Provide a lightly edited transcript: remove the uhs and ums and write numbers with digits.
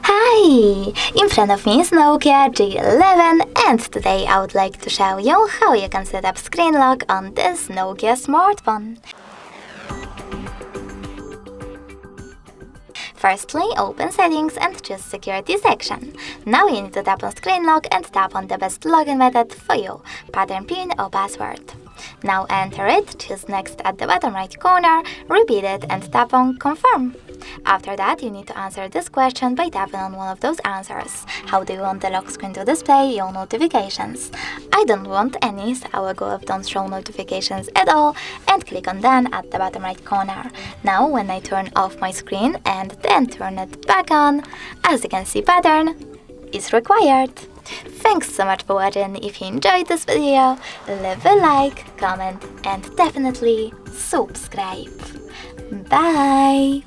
Hi! In front of me is NOKIA G11 and today I would like to show you how you can set up screen lock on this Nokia smartphone. Firstly, open Settings and choose Security section. Now you need to tap on Screen Lock and tap on the best login method for you, pattern PIN or password. Now enter it, choose Next at the bottom right corner, repeat it and tap on Confirm. After that, you need to answer this question by tapping on one of those answers. How do you want the lock screen to display your notifications? I don't want any, so I will go with Don't Show Notifications at all and click on Done at the bottom right corner. Now, when I turn off my screen and then turn it back on, as you can see, pattern is required. Thanks so much for watching. If you enjoyed this video, leave a like, comment and definitely subscribe. Bye!